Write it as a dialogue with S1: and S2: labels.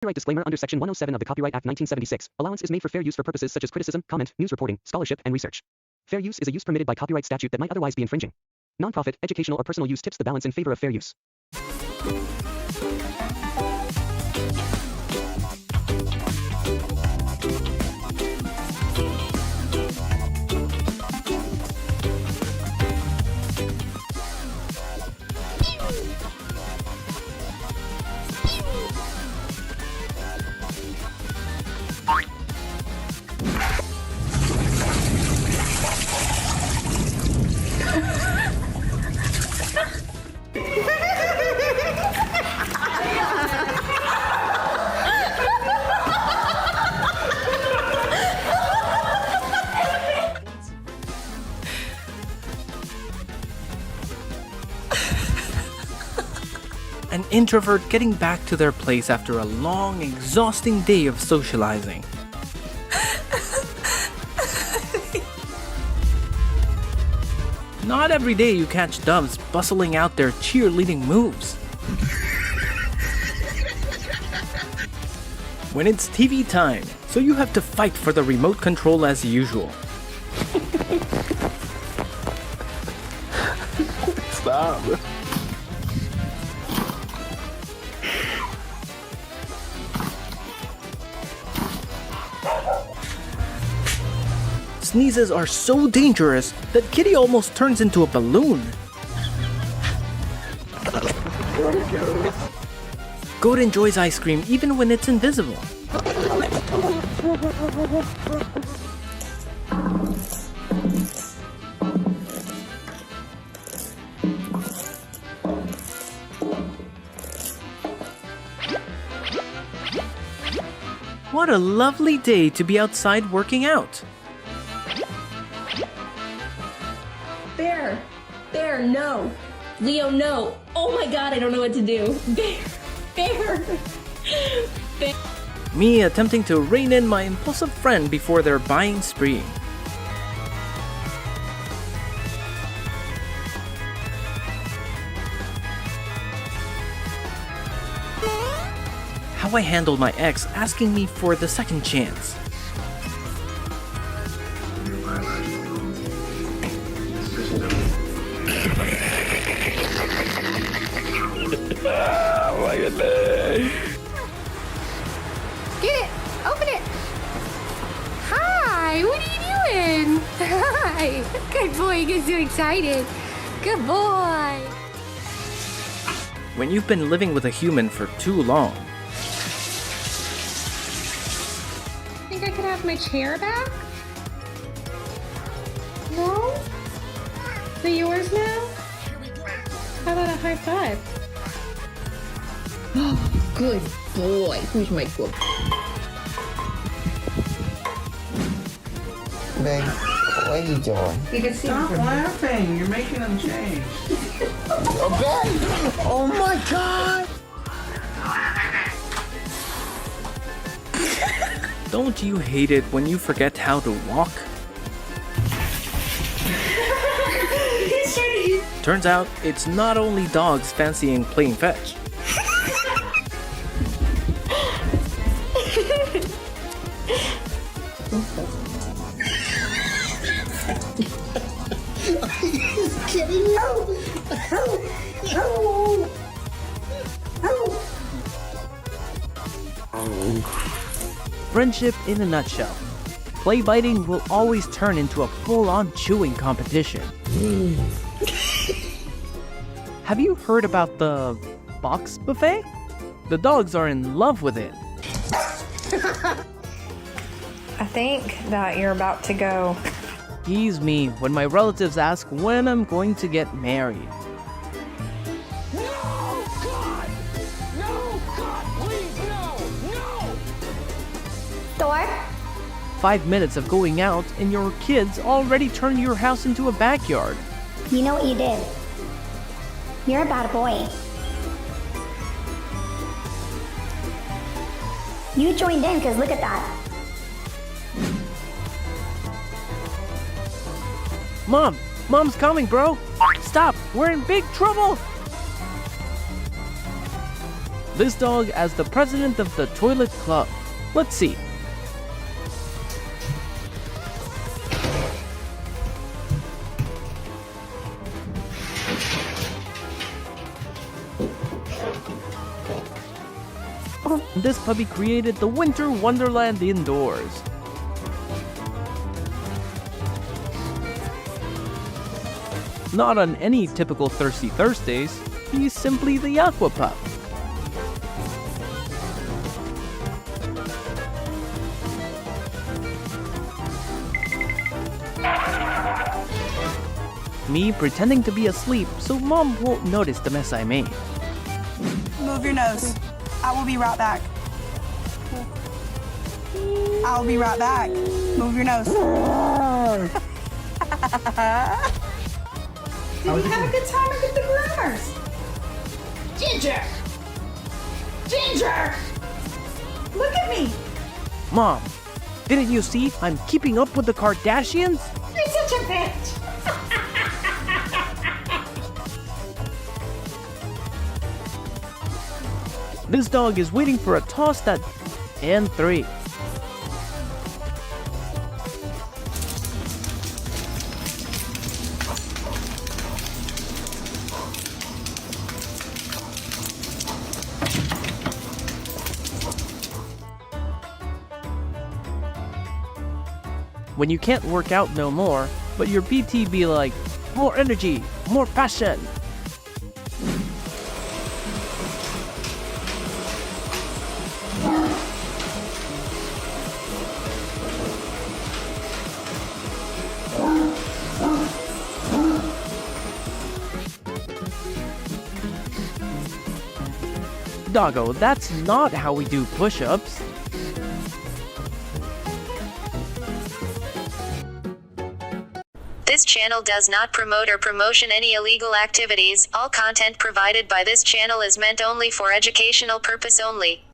S1: Copyright disclaimer under Section 107 of the Copyright Act 1976. Allowance is made for fair use for purposes such as criticism, comment, news reporting, scholarship, and research. Fair use is a use permitted by copyright statute that might otherwise be infringing. Nonprofit, educational, or personal use tips the balance in favor of fair use.
S2: An introvert getting back to their place after a long, exhausting day of socializing. Not every day you catch doves bustling out their cheerleading moves. When it's TV time, so you have to fight for the remote control as usual.
S3: Stop.
S2: Sneezes are so dangerous that Kitty almost turns into a balloon. Goat enjoys ice cream even when it's invisible. What a lovely day to be outside working out.
S4: Bear, no. Leo, no. Oh my god, I don't know what to do. Bear.
S2: Me attempting to rein in my impulsive friend before their buying spree. How I handled my ex asking me for the second chance.
S3: Oh my goodness.
S5: Get it! Open it! Hi! What are you doing? Hi! Good boy, he gets so excited. Good boy!
S2: When you've been living with a human for too long,
S5: Think I could have my chair back? No? Is it yours now? How about a high five?
S4: Oh, good boy. Who's my good?
S6: Babe, what are you doing?
S7: You can stop laughing. You're making them change.
S6: Oh, babe! Oh my god!
S2: don't you hate it when you forget how to walk? Turns out, it's not only dogs fancying playing fetch.
S6: Kitty, no! No!
S2: Friendship in a nutshell. Play biting will always turn into a full-on chewing competition. Have you heard about the box buffet? The dogs are in love with it.
S8: I think that you're about to go.
S2: Tease me when my relatives ask when I'm going to get married.
S3: No, God! No, God, please, no!
S2: 5 minutes of going out and your kids already turned your house into a backyard.
S9: You know what you did? You're a bad boy. You joined in because look at that.
S2: Mom's coming, bro. Stop, we're in big trouble. this dog as the president of the toilet club. Let's see. This puppy created the winter wonderland indoors. Not on any typical Thirsty Thursdays, he's simply the Aqua Pup. Me pretending to be asleep so Mom won't notice the mess I made.
S10: Move your nose. I will be right back. I'll be right back. Move your nose. Did we have a good time with the groomers? Ginger! Ginger! Look at me!
S2: Mom, didn't you see I'm keeping up with the Kardashians?
S10: You're such a bitch!
S2: This dog is waiting for a toss that... and 3. When you can't work out no more, but your PT be like, more energy, more passion. Doggo, that's not how we do push-ups.
S11: This channel does not promote or promotion any illegal activities. All content provided by this channel is meant only for educational purpose only.